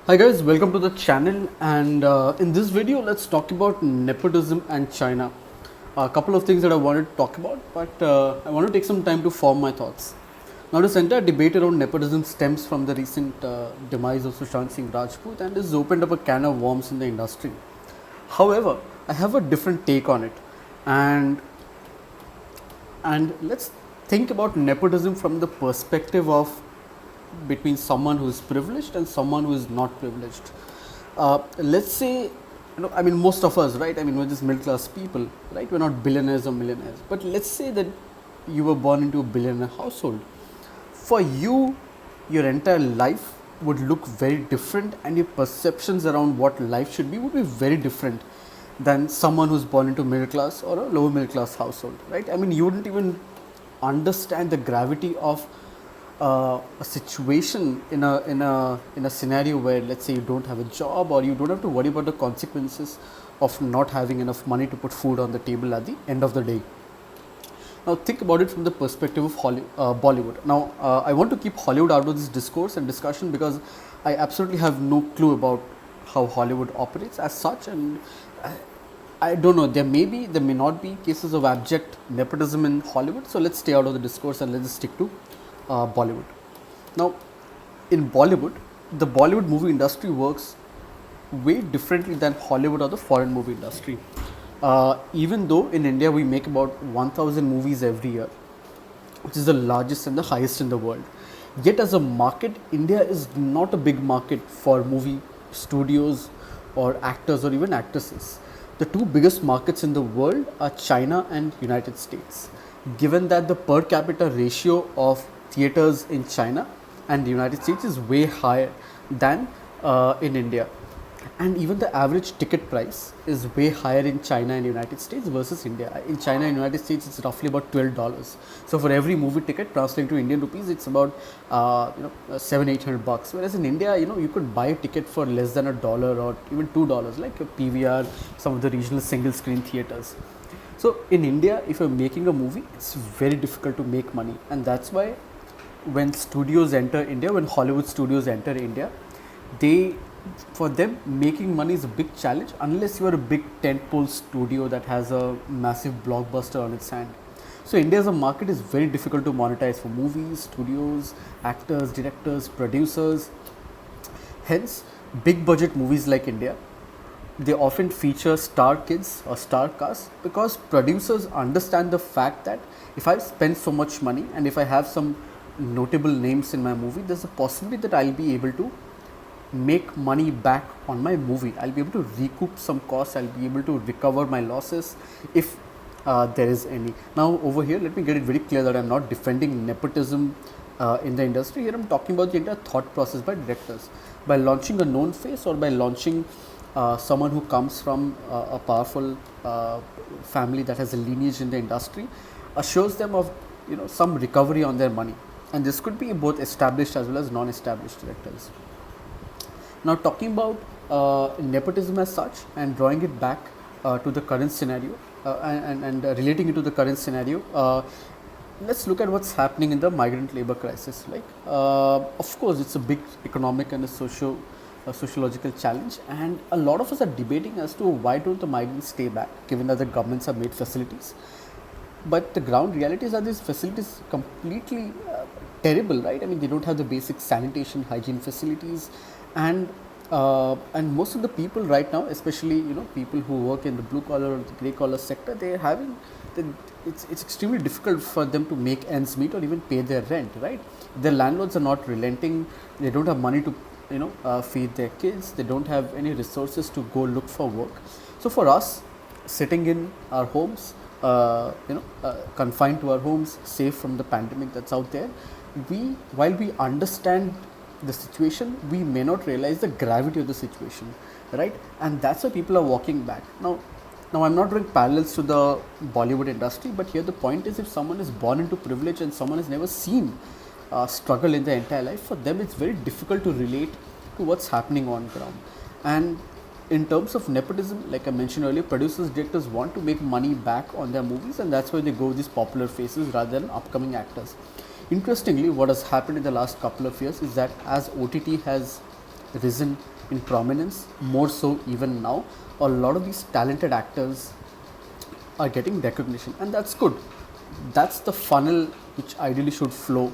Hi guys, welcome to the channel, and in this video let's talk about nepotism and China. A couple of things that I wanted to talk about, but I want to take some time to form my thoughts. Now this entire debate around nepotism stems from the recent demise of Sushant Singh Rajput and has opened up a can of worms in the industry. However, I have a different take on it, and let's think about nepotism from the perspective of between someone who is privileged and someone who is not privileged. Let's say, I mean, most of us, right? I mean, we're just middle class people, right? We're not billionaires or millionaires. But let's say that you were born into a billionaire household. For you, your entire life would look very different, and your perceptions around what life should be would be very different than someone who's born into middle class or a lower middle class household, right? I mean, you wouldn't even understand the gravity of a situation in a scenario where, let's say, you don't have a job or you don't have to worry about the consequences of not having enough money to put food on the table at the end of the day. Now think about it from the perspective of Bollywood. Now I want to keep Hollywood out of this discourse and discussion because I absolutely have no clue about how Hollywood operates as such, and I don't know. There may not be cases of abject nepotism in Hollywood. So let's stay out of the discourse and let's just stick to Bollywood. Now, in Bollywood, the Bollywood movie industry works way differently than Hollywood or the foreign movie industry. Even though in India we make about 1000 movies every year, which is the largest and the highest in the world. Yet, as a market, India is not a big market for movie studios or actors or even actresses. The two biggest markets in the world are China and United States. Given that the per capita ratio of theaters in China and the United States is way higher than in India, and even the average ticket price is way higher in China and United States versus India. In China and United States, it's roughly about $12. So for every movie ticket, translating to Indian rupees, it's about 700-800 bucks. Whereas in India, you could buy a ticket for less than $1 or even $2, like a PVR, some of the regional single screen theaters. So in India, if you're making a movie, it's very difficult to make money, and that's why when studios enter India, when Hollywood studios enter India, they for them making money is a big challenge unless you are a big tentpole studio that has a massive blockbuster on its hand. So India as a market is very difficult to monetize for movies, studios, actors, directors, producers. Hence, big budget movies like India, they often feature star kids or star casts because producers understand the fact that if I spend so much money and if I have some notable names in my movie, there's a possibility that I'll be able to make money back on my movie. I'll be able to recoup some costs, I'll be able to recover my losses if there is any. Now over here, let me get it very clear that I'm not defending nepotism in the industry. Here I'm talking about the entire thought process by directors. By launching a known face or by launching someone who comes from a powerful family that has a lineage in the industry, assures them of some recovery on their money, and this could be both established as well as non-established directors. Now talking about nepotism as such and drawing it back to the current scenario and relating it to the current scenario, let's look at what's happening in the migrant labor crisis. Like, of course, it's a big economic and a sociological challenge, and a lot of us are debating as to why don't the migrants stay back, given that the governments have made facilities. But the ground reality is that these facilities completely terrible, right? I mean, they don't have the basic sanitation, hygiene facilities, and most of the people right now, especially people who work in the blue collar or the grey collar sector, they're having it's extremely difficult for them to make ends meet or even pay their rent, right? Their landlords are not relenting. They don't have money to feed their kids. They don't have any resources to go look for work. So for us, sitting in our homes, confined to our homes, safe from the pandemic that's out there, while we understand the situation, we may not realize the gravity of the situation, right? And that's why people are walking back. Now I'm not drawing parallels to the Bollywood industry, but here the point is, if someone is born into privilege and someone has never seen struggle in their entire life, for them it's very difficult to relate to what's happening on ground. And in terms of nepotism, like I mentioned earlier, producers, directors want to make money back on their movies, and that's why they go with these popular faces rather than upcoming actors. Interestingly, what has happened in the last couple of years is that as OTT has risen in prominence, more so even now. A lot of these talented actors are getting recognition, and that's good. That's the funnel which ideally should flow,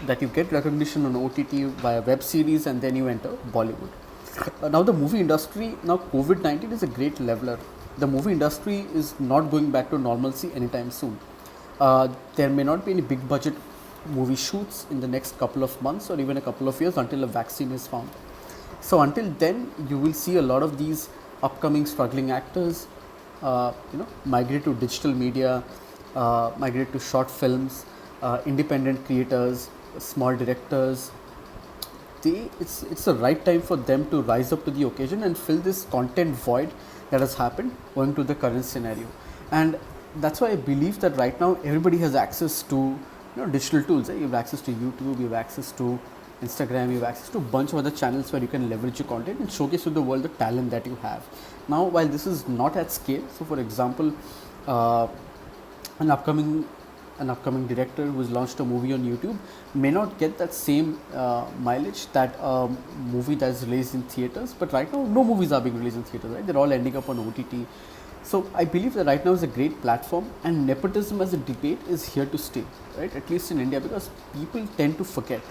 that you get recognition on OTT via web series and then you enter Bollywood. Now the movie industry, now COVID-19 is a great leveler. The movie industry is not going back to normalcy anytime soon. There may not be any big budget movie shoots in the next couple of months or even a couple of years until a vaccine is found. So until then, you will see a lot of these upcoming struggling actors, migrate to digital media, migrate to short films, independent creators, small directors. It's the right time for them to rise up to the occasion and fill this content void that has happened owing to the current scenario. And that's why I believe that right now everybody has access to digital tools. You have access to YouTube, you have access to Instagram, you have access to a bunch of other channels where you can leverage your content and showcase to the world the talent that you have. Now, while this is not at scale, so for example, an upcoming director who has launched a movie on YouTube may not get that same mileage that a movie that is released in theaters. But right now, no movies are being released in theaters, right? They're all ending up on OTT. So I believe that right now is a great platform, and nepotism as a debate is here to stay, right? At least in India, because people tend to forget.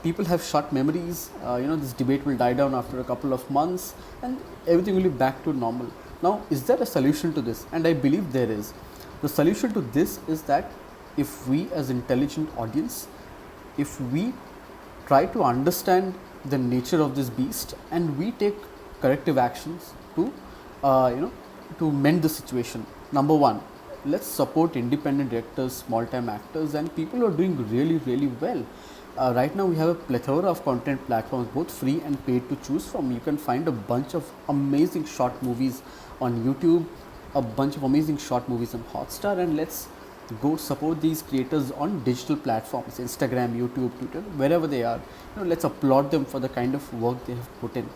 People have short memories. This debate will die down after a couple of months, and everything will be back to normal. Now, is there a solution to this? And I believe there is. The solution to this is that if we, as intelligent audience, if we try to understand the nature of this beast and we take corrective actions to, to mend the situation. Number one, let's support independent directors, small-time actors, and people who are doing really, really well. Right now we have a plethora of content platforms, both free and paid, to choose from. You can find a bunch of amazing short movies on YouTube, a bunch of amazing short movies on Hotstar, and let's go support these creators on digital platforms, Instagram, YouTube, Twitter, wherever they are. Let's applaud them for the kind of work they have put in.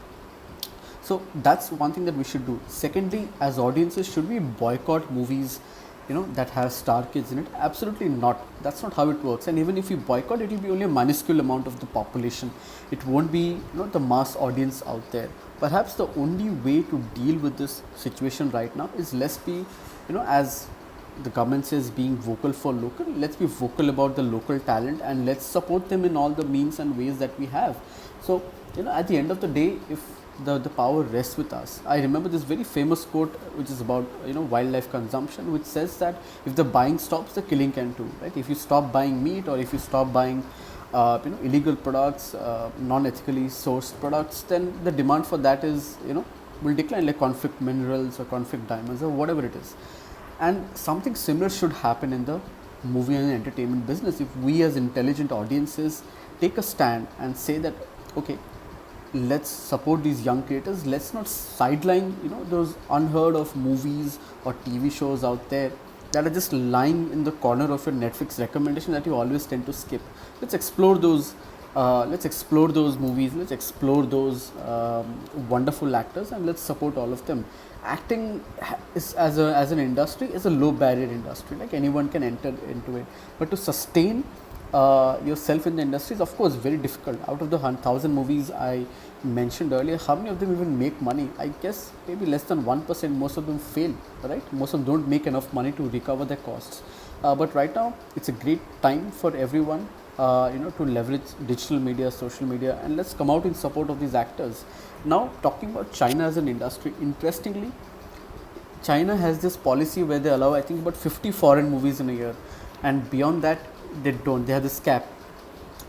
So that's one thing that we should do. Secondly, as audiences, should we boycott movies that have star kids in it? Absolutely not. That's not how it works. And even if you boycott, it will be only a minuscule amount of the population. It won't be the mass audience out there. Perhaps the only way to deal with this situation right now is let's be, as the government says, being vocal for local. Let's be vocal about the local talent and let's support them in all the means and ways that we have. So, at the end of the day, if the power rests with us. I remember this very famous quote which is about wildlife consumption, which says that if the buying stops, the killing can too, right? If you stop buying meat, or if you stop buying illegal products, non-ethically sourced products, then the demand for that is will decline, like conflict minerals or conflict diamonds or whatever it is. And something similar should happen in the movie and entertainment business. If we as intelligent audiences take a stand and say that, okay, let's support these young creators, let's not sideline those unheard of movies or TV shows out there that are just lying in the corner of your Netflix recommendation that you always tend to skip. Let's explore those movies, let's explore those wonderful actors, and let's support all of them. Acting is, as an industry, is a low barrier industry, like anyone can enter into it, but to sustain yourself in the industry is of course very difficult. Out of the 1,000 movies I mentioned earlier, how many of them even make money? I guess maybe less than 1%. Most of them fail, right? Most of them don't make enough money to recover their costs. But right now it's a great time for everyone to leverage digital media, social media, and let's come out in support of these actors. Now, talking about China as an industry, interestingly, China has this policy where they allow, I think, about 50 foreign movies in a year, and beyond that they don't. They have this cap.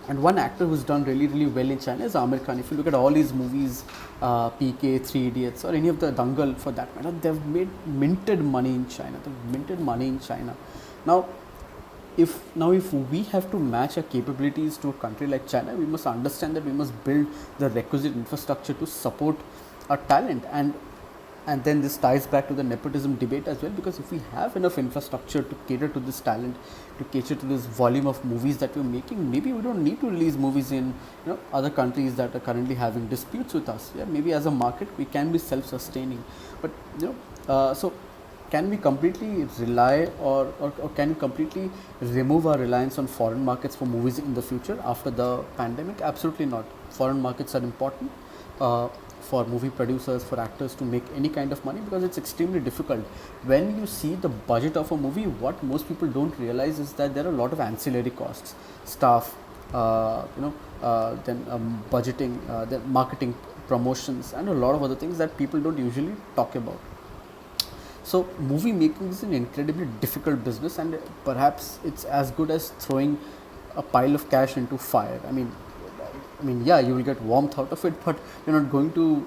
And one actor who's done really, really well in China is Aamir Khan. If you look at all his movies, PK, Three Idiots, or any of the Dangal for that matter, they've minted money in China. They've minted money in China. Now, if we have to match our capabilities to a country like China, we must understand that we must build the requisite infrastructure to support our talent. And then this ties back to the nepotism debate as well, because if we have enough infrastructure to cater to this talent, to cater to this volume of movies that we're making, maybe we don't need to release movies in other countries that are currently having disputes with us. Yeah, maybe as a market we can be self-sustaining. But so can we completely rely or can we completely remove our reliance on foreign markets for movies in the future after the pandemic? Absolutely not. Foreign markets are important. for movie producers, for actors to make any kind of money, because it's extremely difficult. When you see the budget of a movie, what most people don't realize is that there are a lot of ancillary costs, staff, then budgeting, then marketing, promotions, and a lot of other things that people don't usually talk about. So movie making is an incredibly difficult business, and perhaps it's as good as throwing a pile of cash into fire. I mean, yeah, you will get warmth out of it, but you're not going to,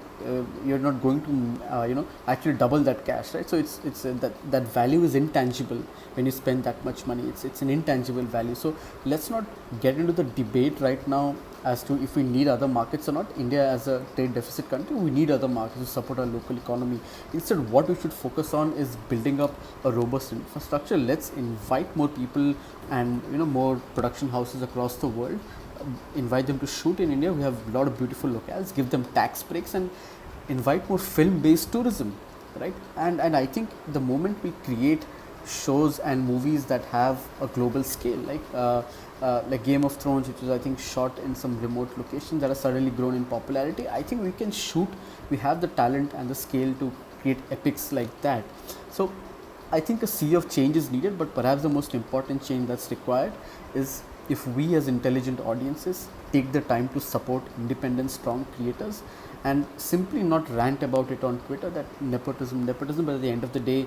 actually double that cash, right? So it's that value is intangible when you spend that much money. It's an intangible value. So let's not get into the debate right now as to if we need other markets or not. India, as a trade deficit country, we need other markets to support our local economy. Instead, what we should focus on is building up a robust infrastructure. Let's invite more people and more production houses across the world. Invite them to shoot in India. We have a lot of beautiful locales. Give them tax breaks and invite more film-based tourism, right? And I think the moment we create shows and movies that have a global scale, like Game of Thrones, which is I think shot in some remote locations that have suddenly grown in popularity. I think we can shoot. We have the talent and the scale to create epics like that. So I think a sea of change is needed, but perhaps the most important change that's required is if we as intelligent audiences take the time to support independent, strong creators and simply not rant about it on Twitter that nepotism, but at the end of the day,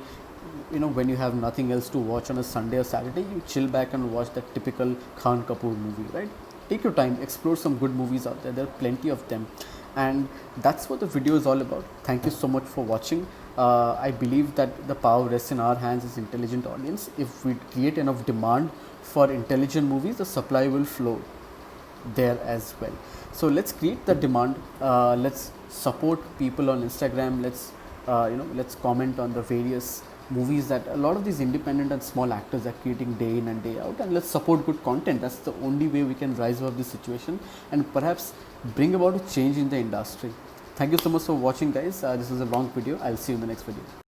when you have nothing else to watch on a Sunday or Saturday, you chill back and watch that typical Khan Kapoor movie, right? Take your time, explore some good movies out there. There are plenty of them. And that's what the video is all about. Thank you so much for watching. I believe that the power rests in our hands as intelligent audience. If we create enough demand for intelligent movies, the supply will flow there as well. So let's create the demand. Let's support people on Instagram. Let's comment on the various movies that a lot of these independent and small actors are creating day in and day out, and let's support good content. That's the only way we can rise above this situation and perhaps bring about a change in the industry. Thank you so much for watching, guys. This is a long video. I'll see you in the next video.